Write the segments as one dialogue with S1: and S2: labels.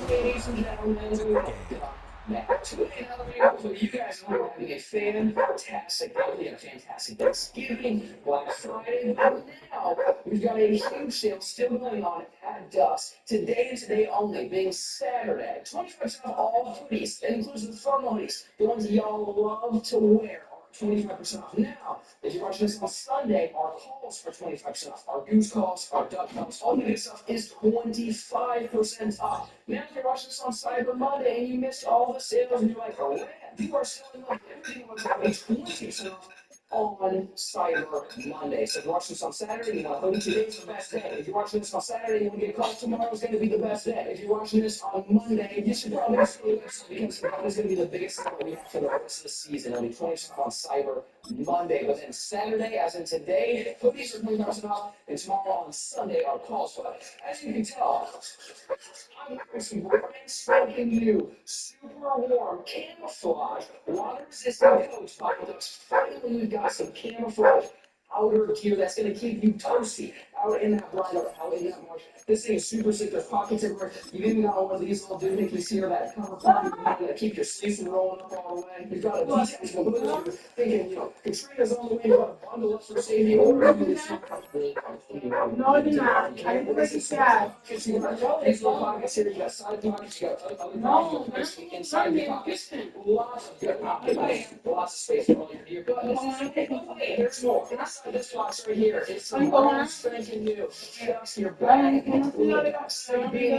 S1: Ladies and gentlemen, welcome back to another video. Hopefully, you guys are having a fantastic day, a fantastic Thanksgiving, Black Friday. But now, we've got a huge sale still going on at Dusk. Today and today only, being Saturday. 25% off all hoodies. That includes the thermal hoodies, the ones y'all love to wear. 25% off now. If you're watching this on Sunday, our calls are 25% off. Our goose calls, our duck calls, all the good stuff is 25% off. Now, if you're watching this on Cyber Monday and you missed all the sales and you're like, oh, man, you are selling like everything was having 20% off on Cyber Monday. So if you're watching this on Saturday, you want to hope today's the best day. If you're watching this on Saturday, you want to get a call tomorrow, it's going to be the best day. If you're watching this on Monday, you should probably go to the website because that is going to be the biggest sale we have for the rest of the season. It'll be 20% on Cyber Monday. But then Saturday, as in today, hoodies are 20% off, and tomorrow on Sunday, our calls. But as you can tell, I'm wearing some brand spanking new, super warm camouflage, water resistant coats by Ducks. Finally, we've got some camouflage outer gear that's going to keep you toasty out in that blind or out in that marsh. This thing is super sick. There's pockets everywhere. You even got one of these little doohickeys here that cover to keep your sleeves from rolling up all the way. You've got a detachable hood if you're thinking, Katrina's on the way, you got to bundle up for safety, or you just no, I did not. I didn't break it bad. You got these little pockets here. You got side pockets. You got other pockets inside your pockets. Lots of good pockets. Lots of space for all your gear. But hey, there's more. Inside this box right here, it's some brand spanking new. Shucks your bag. We got sick beanie. We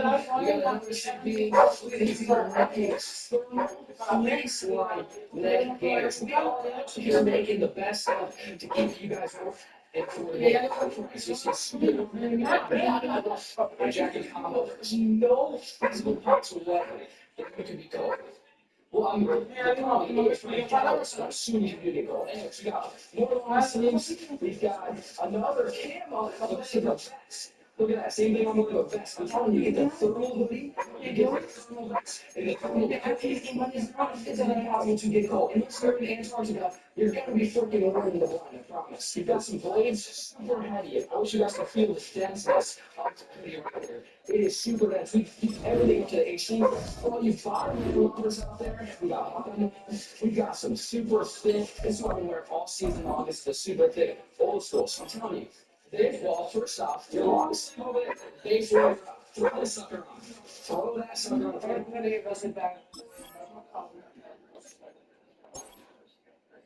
S1: got another sick beanie. Look at these little neck gaiters. Lace line neck gaiters. We all out here making the best stuff to keep you guys warm. And for the price, it's just a jacket combo. There's no physical possibility that you could be cold. Well, I'm probably for the flowers, so soon you do get gold. Anyways, we got more long sleeves. We've got another camo color. This is the best. Look at that. Same thing on the vest. I'm telling you, you get the thermal hoodie, you get the thermal vest, and the thermal jacket. And it's not impossible to get cold. Unless you're in Antarctica, you're going to be freaking wearing the blind, I promise. You've got some blades, super heavy. I wish you guys could feel the denseness of the hoodie right there. It is super dense. We keep everything up to the AC. For all you firemen lovers out there, we got Hawkeye. We got some super thick. This is what I've been wearing all season long. This is the super thick old school. So I'm telling you, well, first off, your long sleeve over there, base layer up. Throw this sucker on. Throw that sucker on. I'm gonna get busted back.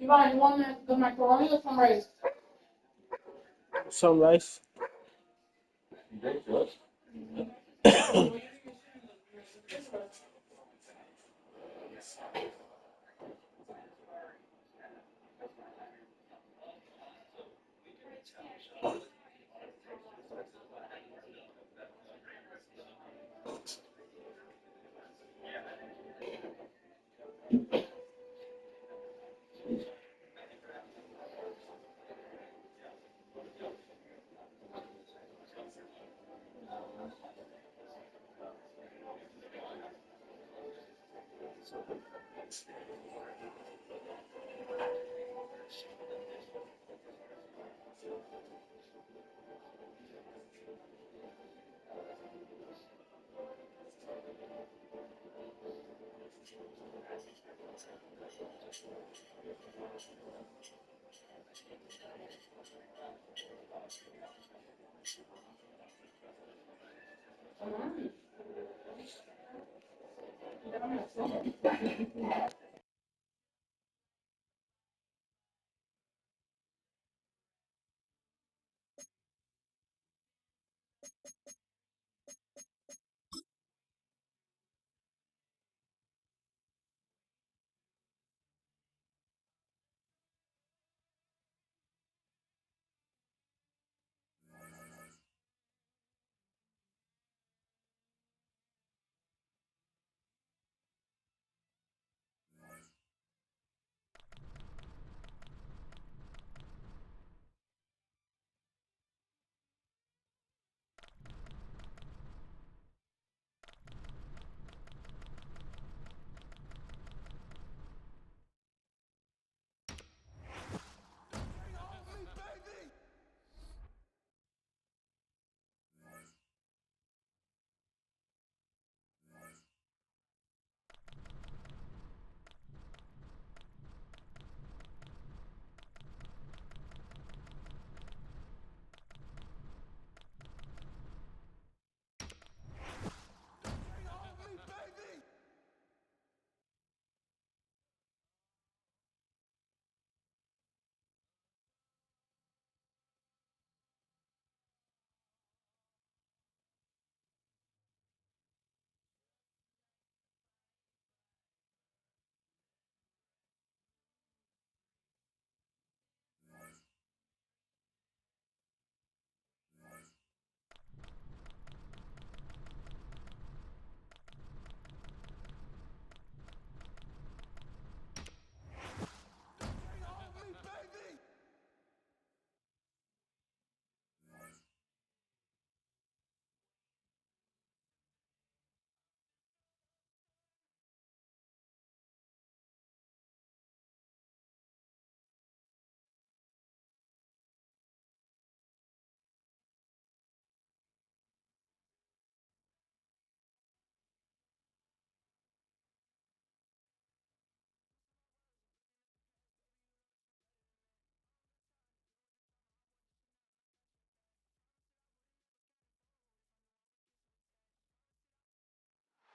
S1: You want the macaroni or some rice?
S2: Some rice.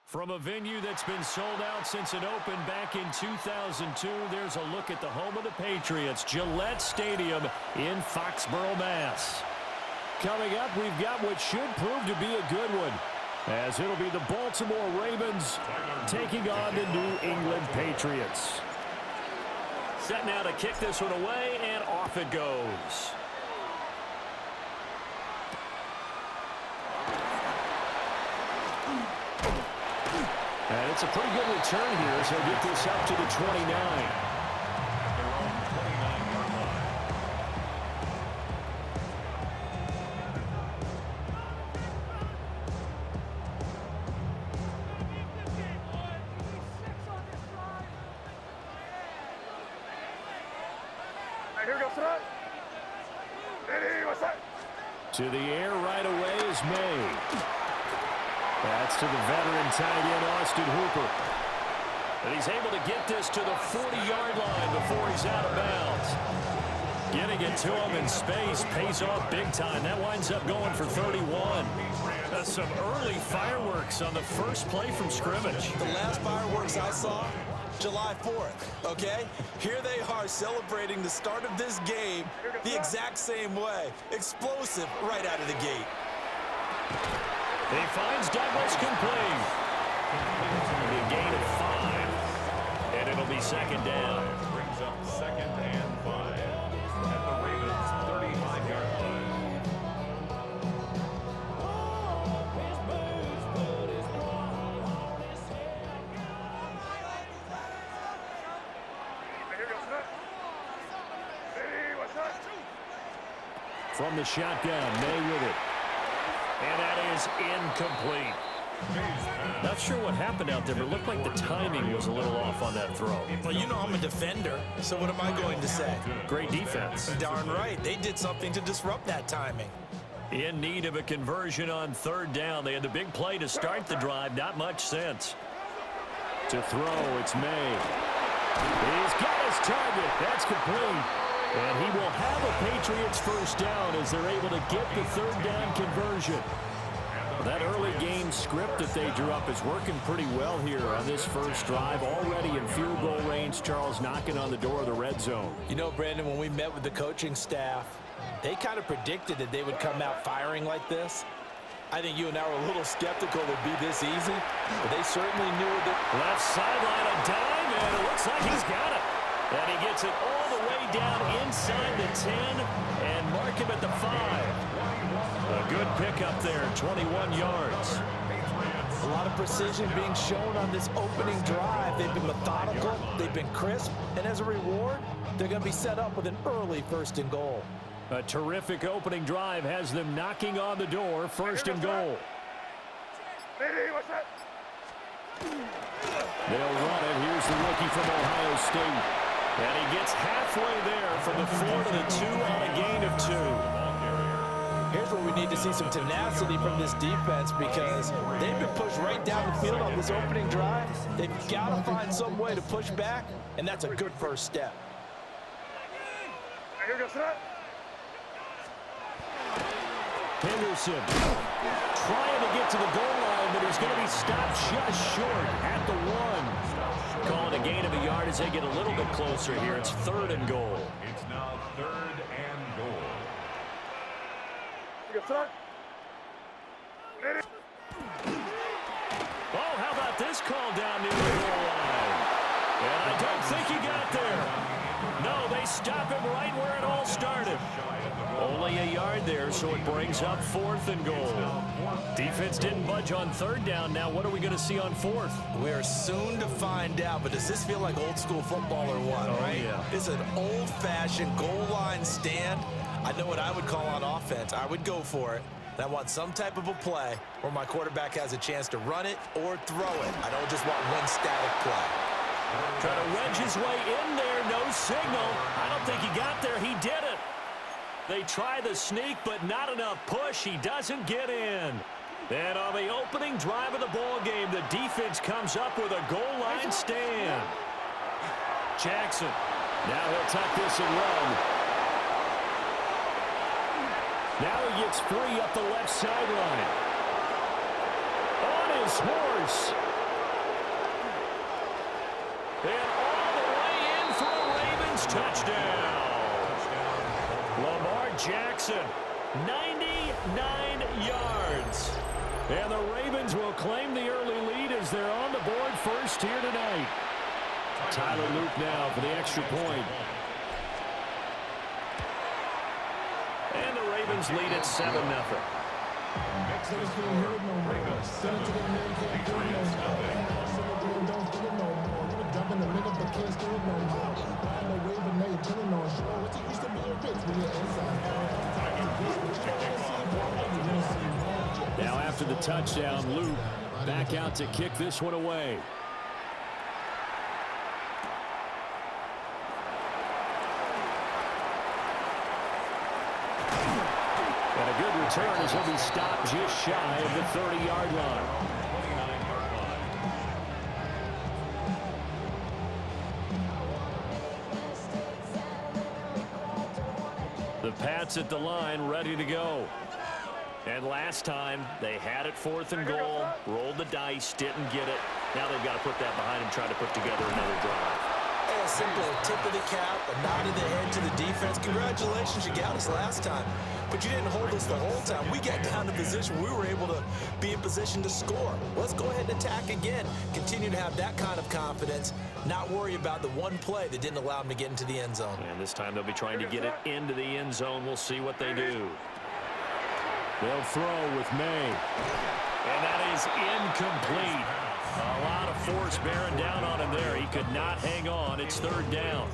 S2: From a venue that's been sold out since it opened back in 2002, there's a look at the home of the Patriots, Gillette Stadium in Foxborough, Mass. Coming up, we've got what should prove to be a good one, as it'll be the Baltimore Ravens taking on the New England Patriots. Set now to kick this one away, and off it goes. And it's a pretty good return here, so get this up to the 29. To the air right away is May. That's to the veteran tight end, Austin Hooper. And he's able to get this to the 40-yard line before he's out of bounds. Getting it to him in space pays off big time. That winds up going for 31. Some early fireworks on the first play from scrimmage.
S3: The last fireworks I saw, July 4th, okay? Here they are celebrating the start of this game the exact same way. Explosive right out of the gate.
S2: He finds Douglas complete. A gain of 5. And it'll be second down.
S4: Brings up 2nd and 5 at the Ravens' 35-yard line.
S2: From the shotgun, May with it. And that is incomplete. Not sure what happened out there, but it looked like the timing was a little off on that throw.
S3: Well, you know I'm a defender, so what am I going to say?
S2: Great defense.
S3: Darn right. They did something to disrupt that timing.
S2: In need of a conversion on third down. They had the big play to start the drive. Not much sense. To throw, it's May. He's got his target. That's complete. And he will have a Patriots first down as they're able to get the third down conversion. That early game script that they drew up is working pretty well here on this first drive. Already in field goal range, Charles knocking on the door of the red zone.
S3: You know, Brandon, when we met with the coaching staff, they kind of predicted that they would come out firing like this. I think you and I were a little skeptical it would be this easy, but they certainly knew that.
S2: Left sideline, a dive, and it looks like he's got it. And he gets it all the way down inside the 10 and mark him at the 5. A good pickup there, 21 yards.
S3: A lot of precision being shown on this opening drive. They've been methodical, they've been crisp, and as a reward, they're going to be set up with an early 1st and goal.
S2: A terrific opening drive has them knocking on the door, 1st and goal. They'll run it. Here's the rookie from Ohio State. And he gets halfway there from the 4 to the 2 on a gain of 2.
S3: Here's where we need to see some tenacity from this defense because they've been pushed right down the field on this opening drive. They've got to find some way to push back, and that's a good first step.
S2: Henderson trying to get to the goal line, but he's going to be stopped just short at the 1. Calling a gain of a yard as they get a little bit closer here. It's 3rd and goal.
S4: It's now 3rd and goal.
S2: Oh, how about this call down near the goal line? And I don't think he got there. No, they stop him right where it all started. Only a yard there, so it brings up 4th and goal. Defense didn't budge on 3rd down. Now what are we going to see on 4th?
S3: We're soon to find out, but does this feel like old school football or what, right?
S2: Yeah.
S3: It's an old-fashioned goal line stand. I know what I would call on offense. I would go for it. And I want some type of a play where my quarterback has a chance to run it or throw it. I don't just want one static play.
S2: Trying to wedge his way in there, no signal. I don't think he got there. He did it. They try the sneak, but not enough push. He doesn't get in. And on the opening drive of the ball game, the defense comes up with a goal line stand. Jackson. Now he'll tuck this and run. Now he gets free up the left sideline. On his horse. And all the way in for a Ravens touchdown. Lamar Jackson, 99 yards. And the Ravens will claim the early lead as they're on the board first here tonight. Tyler Luke now for the extra point. And the Ravens lead at 7-0. Now after the touchdown, Luke back out to kick this one away. And a good return as he'll be stopped just shy of the 30-yard line. The Pats at the line, ready to go. And last time, they had it 4th and goal, rolled the dice, didn't get it. Now they've got to put that behind and try to put together another drive.
S3: A simple tip of the cap, a nod of the head to the defense. Congratulations, you got us last time. But you didn't hold us the whole time. We got down to position. We were able to be in position to score. Let's go ahead and attack again. Continue to have that kind of confidence. Not worry about the one play that didn't allow them to get into the end zone.
S2: And this time they'll be trying to get it into the end zone. We'll see what they do. They'll throw with May. And that is incomplete. A lot of force bearing down on him there. He could not hang on. It's 3rd down.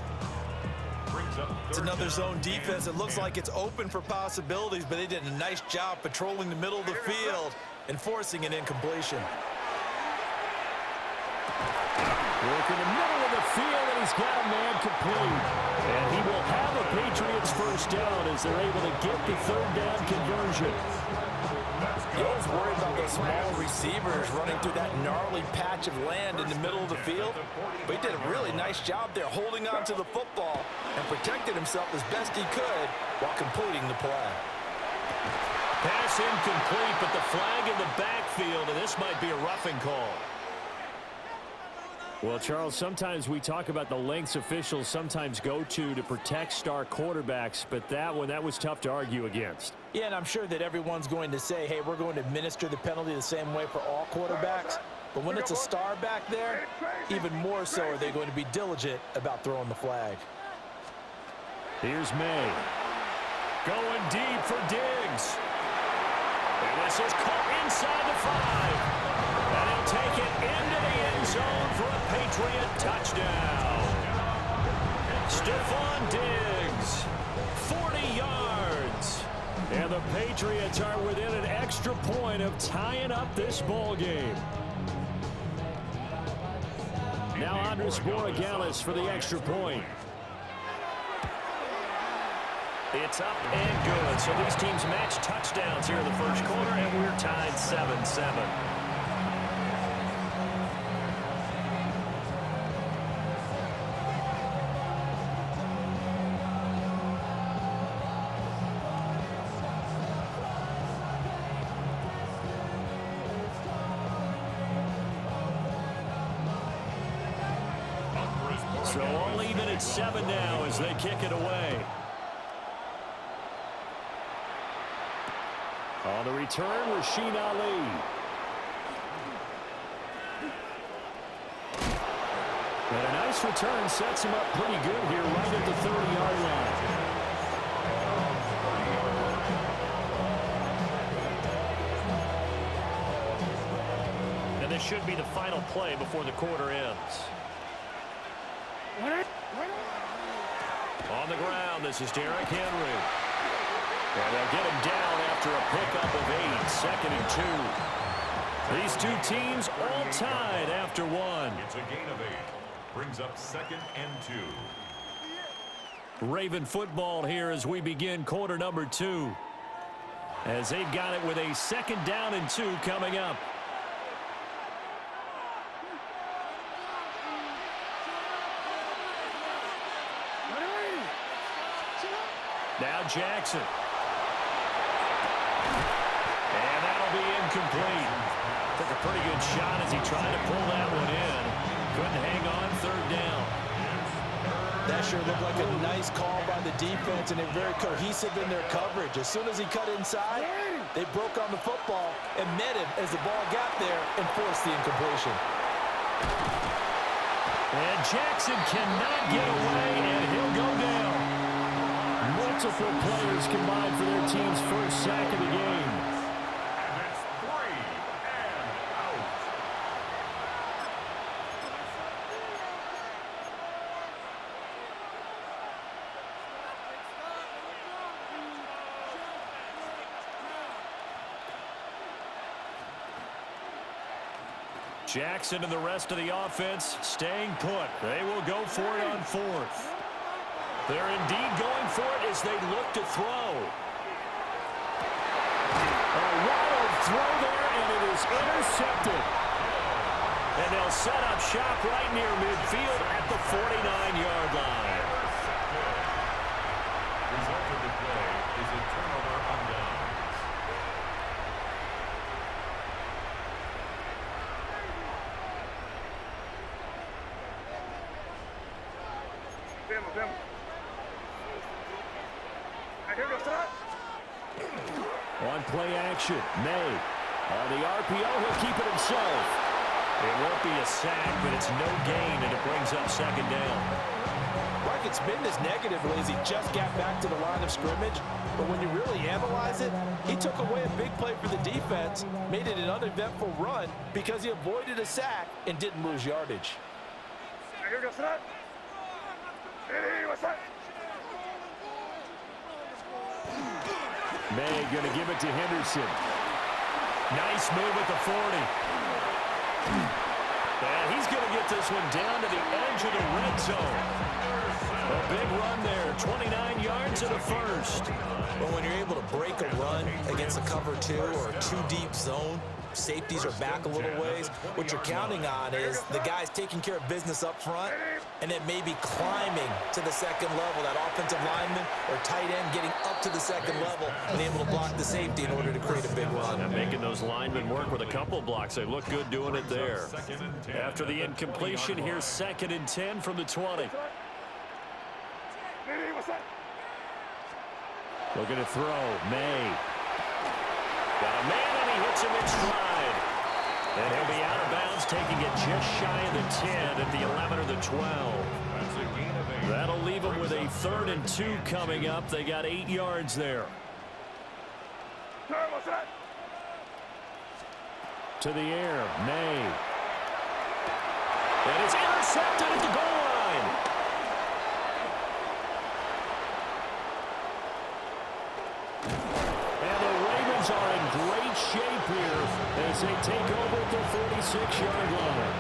S3: It's another zone defense. It looks like it's open for possibilities, but they did a nice job patrolling the middle of the field and forcing an incompletion.
S2: Work in the middle of the field, and he's got a man complete. And he will have a Patriots first down as they're able to get the 3rd down conversion.
S3: You always worry about those small receivers running through that gnarly patch of land in the middle of the field. But he did a really nice job there holding on to the football and protected himself as best he could while completing the play.
S2: Pass incomplete, but the flag in the backfield, and this might be a roughing call. Well, Charles, sometimes we talk about the lengths officials sometimes go to protect star quarterbacks, but that was tough to argue against.
S3: Yeah, and I'm sure that everyone's going to say, hey, we're going to administer the penalty the same way for all quarterbacks. But when it's a star back there, even more so are they going to be diligent about throwing the flag.
S2: Here's May. Going deep for Diggs. And this is caught inside the 5. And he'll take it into the end zone for a Patriot touchdown. Stephon Diggs, 40 yards. And the Patriots are within an extra point of tying up this ball game. Now Andres Borregales for the extra point. It's up and good. So these teams match touchdowns here in the first quarter, and we're tied 7-7. So all even at 7 now as they kick it away. On the return, Rasheen Ali. And a nice return sets him up pretty good here right at the 30-yard line. And this should be the final play before the quarter ends. On the ground, this is Derrick Henry. And they'll get him down after a pickup of 8, 2nd and 2. These two teams all tied after 1.
S4: It's a gain of 8. Brings up 2nd and 2.
S2: Raven football here as we begin quarter number 2. As they've got it with a 2nd down and 2 coming up. Now Jackson. And that'll be incomplete. Took a pretty good shot as he tried to pull that one in. Couldn't hang on third down.
S3: That sure looked like a nice call by the defense, and they're very cohesive in their coverage. As soon as he cut inside, they broke on the football and met him as the ball got there and forced the incompletion.
S2: And Jackson cannot get away, and he'll go down. Multiple players combined for their team's first sack of the game.
S4: And it's 3 and out.
S2: Jackson and the rest of the offense staying put. They will go for it on fourth. They're indeed going for it as they look to throw. A wild throw there, and it is intercepted. And they'll set up shop right near midfield at the 49-yard line.
S4: Result of the play is a turnover on downs.
S2: On play action, May. On the RPO, he'll keep it himself. It won't be a sack, but it's no gain, and it brings up second down.
S3: Like it's been this negatively as he just got back to the line of scrimmage, but when you really analyze it, he took away a big play for the defense, made it an uneventful run because he avoided a sack and didn't lose yardage.
S2: May going to give it to Henderson. Nice move at the 40. And he's going to get this one down to the edge of the red zone. A big run there, 29 yards and a first.
S3: But when you're able to break a run against a cover 2 or a 2-deep zone, safeties are back a little ways. What you're counting on is the guys taking care of business up front and then maybe climbing to the second level. That offensive lineman or tight end getting up to the second level and able to block the safety in order to create a big run.
S2: And making those linemen work with a couple blocks. They look good doing it there. After the incompletion, here's 2nd and 10 from the 20. Looking to throw, May. Got a man, and he hits him in stride. And he'll be out of bounds, taking it just shy of the 10 at the 11 or the 12.
S4: That's a gain of 8.
S2: That'll leave them with a 3rd and 2 coming up. They got 8 yards there. To the air, May. And it's intercepted at the goal line. And the Ravens are in great shape here as they take over at their 46-yard line.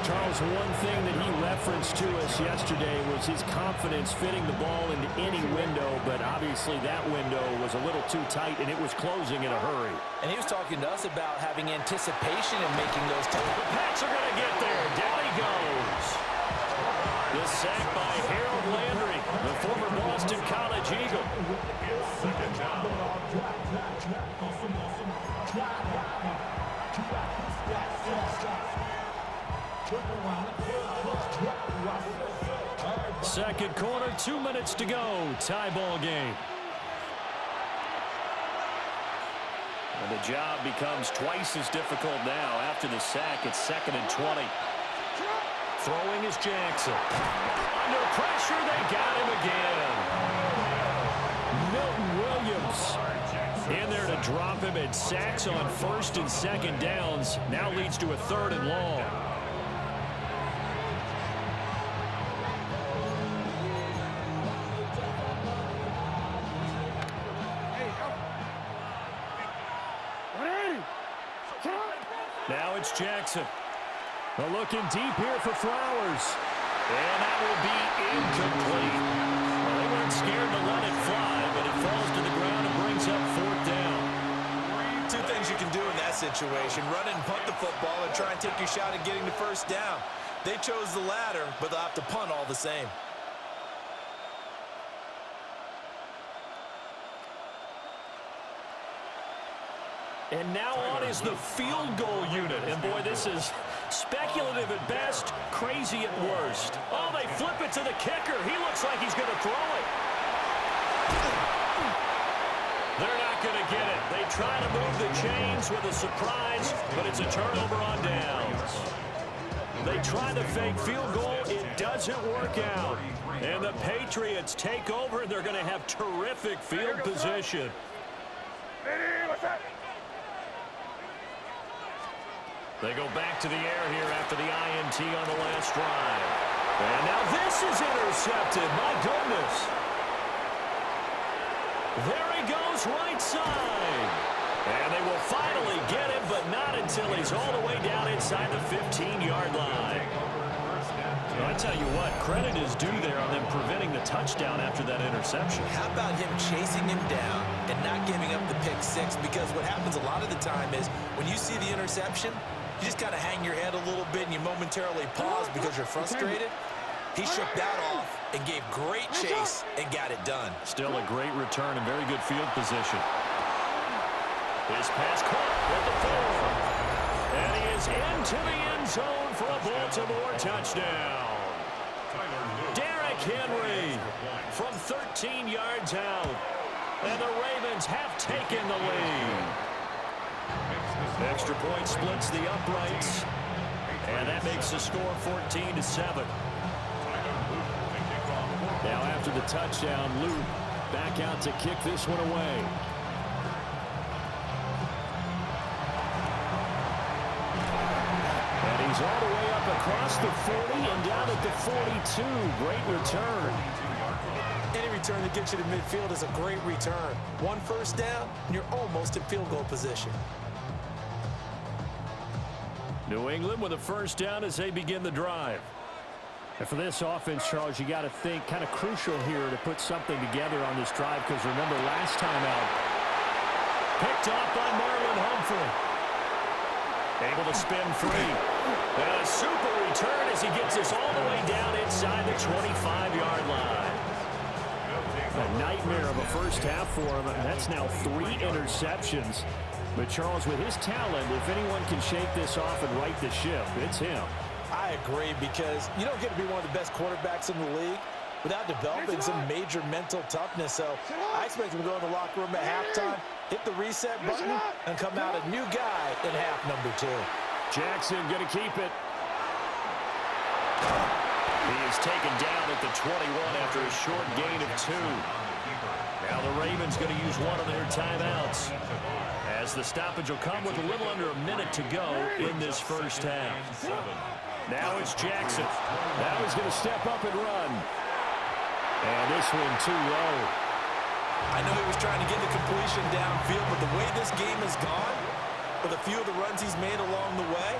S2: Charles, one thing that he referenced to us yesterday was his confidence fitting the ball into any window, but obviously that window was a little too tight, and it was closing in a hurry.
S3: And he was talking to us about having anticipation in making those
S2: The Pats are going to get there. Down he goes. The sack by Harold Landry, the former Boston College Eagle.
S4: Second down.
S2: Second quarter, 2 minutes to go. Tie ball game. And the job becomes twice as difficult now. After the sack, it's 2nd and 20. Throwing is Jackson. Under pressure, they got him again. Milton Williams in there to drop him, and sacks on 1st and 2nd downs. Now leads to a 3rd and long. Now it's Jackson. Looking deep here for Flowers. And that will be incomplete. Well, they weren't scared to let it fly, but it falls to the ground and brings up 4th down.
S3: 2 things you can do in that situation: run and punt the football and try and take your shot at getting the 1st down. They chose the latter, but they'll have to punt all the same.
S2: And now on is the field goal unit. And, boy, this is speculative at best, crazy at worst. Oh, they flip it to the kicker. He looks like he's going to throw it. They're not going to get it. They try to move the chains with a surprise, but it's a turnover on downs. They try the fake field goal. It doesn't work out. And the Patriots take over, and they're going to have terrific field position. They go back to the air here after the INT on the last drive. And now this is intercepted. My goodness. There he goes, right side. And they will finally get him, but not until he's all the way down inside the 15-yard line. Well, I tell you what, credit is due there on them preventing the touchdown after that interception.
S3: How about him chasing him down and not giving up the pick six? Because what happens a lot of the time is when you see the interception, you just kind of hang your head a little bit and you momentarily pause because you're frustrated. He shook that off and gave great chase and got it done.
S2: Still a great return and very good field position. His pass caught at the 4. And he is into the end zone for a Baltimore touchdown. Derrick Henry from 13 yards out. And the Ravens have taken the lead. Extra point splits the uprights. And that makes the score 14-7. Now after the touchdown, Luke back out to kick this one away. And he's all the way up across the 40 and down at the 42. Great return.
S3: Any return that gets you to midfield is a great return. One first down, and you're almost in field goal position.
S2: New England with a first down as they begin the drive. And for this offense, Charles, you got to think kind of crucial here to put something together on this drive because remember last time out, picked off by Marlon Humphrey. Able to spin free. And a super return as he gets us all the way down inside the 25-yard line. A nightmare of a first half for him. That's now 3 interceptions. But, Charles, with his talent, if anyone can shake this off and right the ship, it's him.
S3: I agree because you don't get to be one of the best quarterbacks in the league without developing some major mental toughness. So I expect him to go in the locker room at halftime, hit the reset button, and come out a new guy in half number 2.
S2: Jackson going to keep it. He is taken down at the 21 after a short gain of 2. Now the Ravens going to use one of their timeouts as the stoppage will come with a little under a minute to go in this first half. Now it's Jackson. Now he's going to step up and run. And this one too low.
S3: I know he was trying to get the completion downfield, but the way this game has gone, with a few of the runs he's made along the way,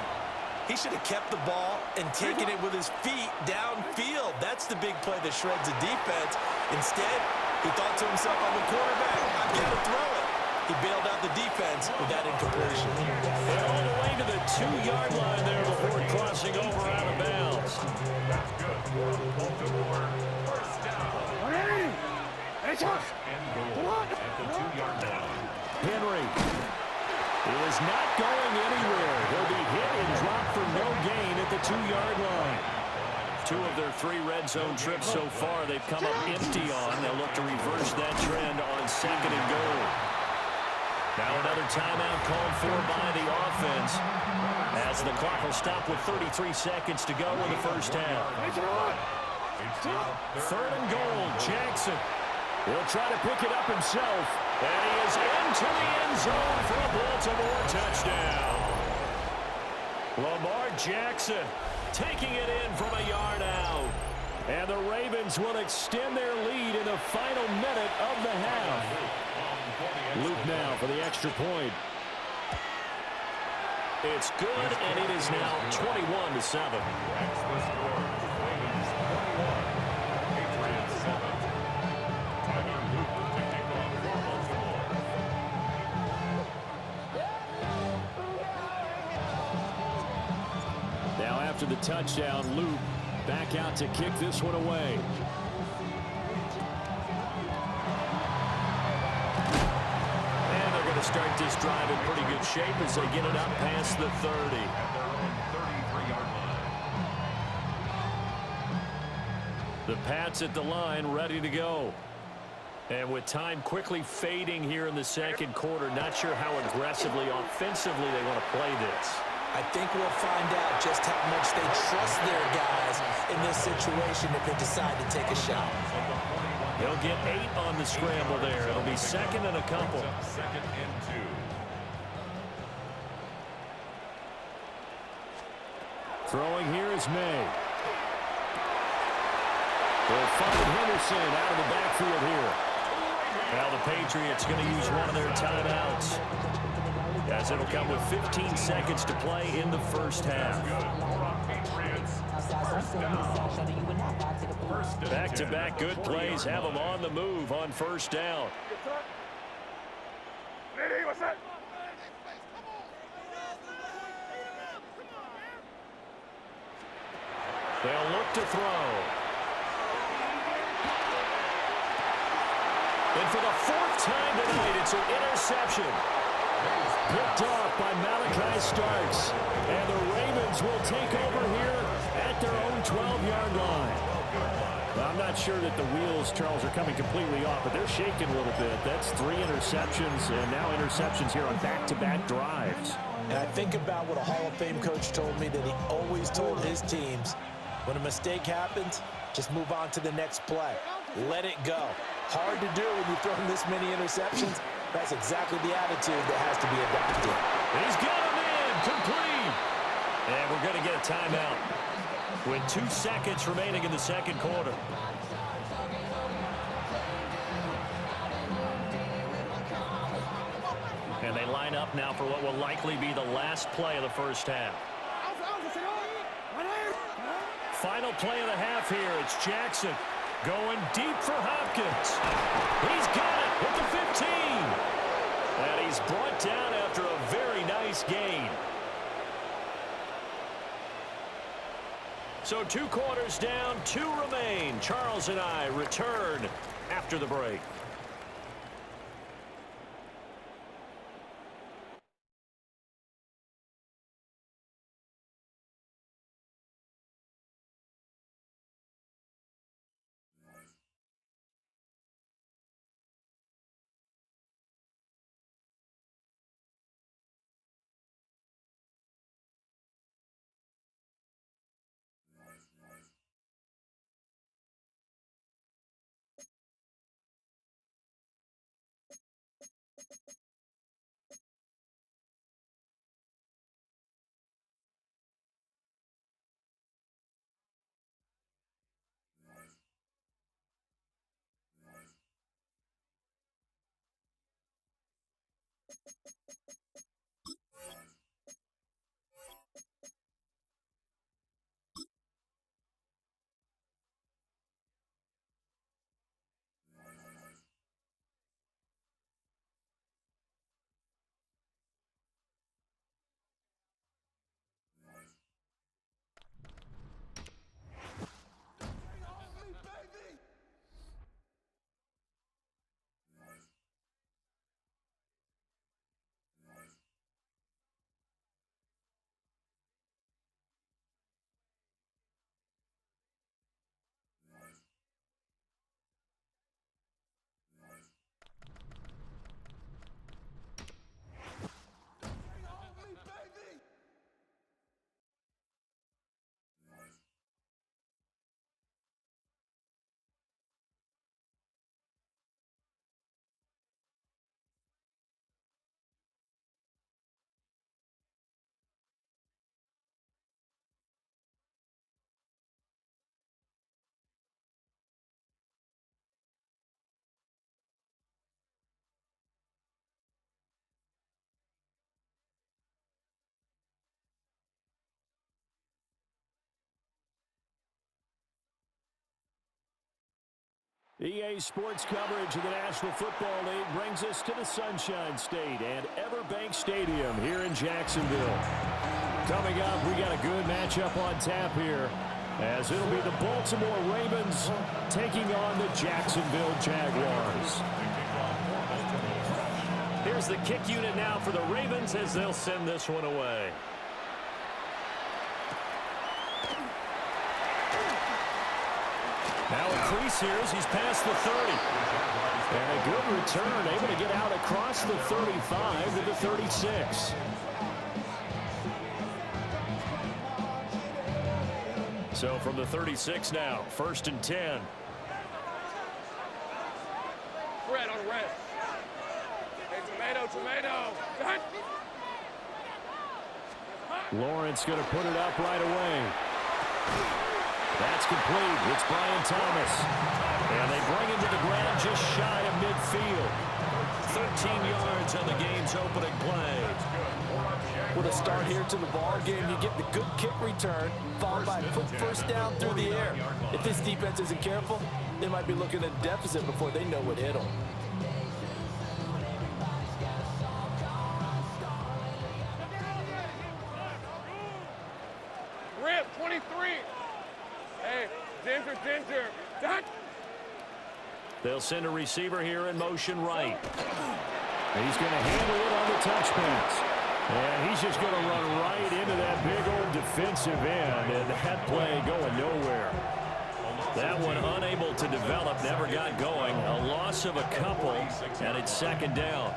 S3: he should have kept the ball and taken it with his feet downfield. That's the big play that shreds a defense. Instead, he thought to himself, I'm the quarterback, I've got to throw it. He bailed out the defense with that incompletion.
S2: And all the way to the 2-yard line there before crossing over out of bounds.
S4: That's good. Baltimore first down. And goal at the 2-yard line.
S2: Henry is not going anywhere. He'll be hit and dropped for no gain at the 2-yard line. 2 of their 3 red zone trips so far they've come up empty on. They'll look to reverse that trend on 2nd and goal. Now another timeout called for by the offense as the clock will stop with 33 seconds to go in the first half. 3rd and goal, Jackson. He'll try to pick it up himself. And he is into the end zone for a Baltimore touchdown. Lamar Jackson taking it in from a yard out. And the Ravens will extend their lead in the final minute of the half. Luke now for the extra point. It's good, and it is now 21-7. Now after the touchdown, Luke back out to kick this one away. to start this drive in pretty good shape as they get it up past the 30.
S4: At their own 33-yard line.
S2: The Pats at the line, ready to go. And with time quickly fading here in the second quarter, not sure how aggressively, offensively they want to play this.
S3: I think we'll find out just how much they trust their guys in this situation if they decide to take a shot.
S2: They'll get 8 on the scramble there. It'll be second and a couple.
S4: Second and 2.
S2: Throwing here is May. They'll find Henderson out of the backfield here. Now the Patriots going to use one of their timeouts, as it'll come with 15 seconds to play in the first half. Back-to-back good plays have them on the move on first down. They'll look to throw. And for the 4th time tonight, it's an interception. Picked off by Malachi Starks. And the Ravens will take over here at their own 12-yard line. Well, I'm not sure that the wheels, Charles, are coming completely off, but they're shaking a little bit. That's 3 interceptions, and now interceptions here on back-to-back drives.
S3: And I think about what a Hall of Fame coach told me, that he always told his teams, when a mistake happens, just move on to the next play. Let it go. Hard to do when you're throwing this many interceptions. That's exactly the attitude that has to be adopted.
S2: He's got him in, complete. And we're going to get a timeout with 2 seconds remaining in the second quarter. And they line up now for what will likely be the last play of the first half. Final play of the half here. It's Jackson going deep for Hopkins. He's got it at the 15. And he's brought down after a very nice gain. So 2 quarters down, 2 remain. Charles and I return after the break. EA Sports coverage of the National Football League brings us to the Sunshine State and Everbank Stadium here in Jacksonville. Coming up, we got a good matchup on tap here, as it'll be the Baltimore Ravens taking on the Jacksonville Jaguars. Here Here's the kick unit now for the Ravens as they'll send this one away. Now a crease here as he's past the 30. And a good return, able to get out across the 35 to the 36. So from the 36 now, 1st and 10.
S5: Red on red. Hey, tomato. Cut.
S2: Lawrence going to put it up right away. That's complete. It's Brian Thomas. And they bring him to the ground just shy of midfield. 13 yards on the game's opening play.
S3: With a start here to the ball game, you get the good kick return, followed by a quick first down through the air. If this defense isn't careful, they might be looking at a deficit before they know what hit them.
S5: Rip, 23. Hey, Ginger. Dot.
S2: They'll send a receiver here in motion right. He's going to handle it on the touch pass. And he's just going to run right into that big old defensive end. And that play going nowhere. That one unable to develop, never got going. A loss of a couple, and it's 2nd down.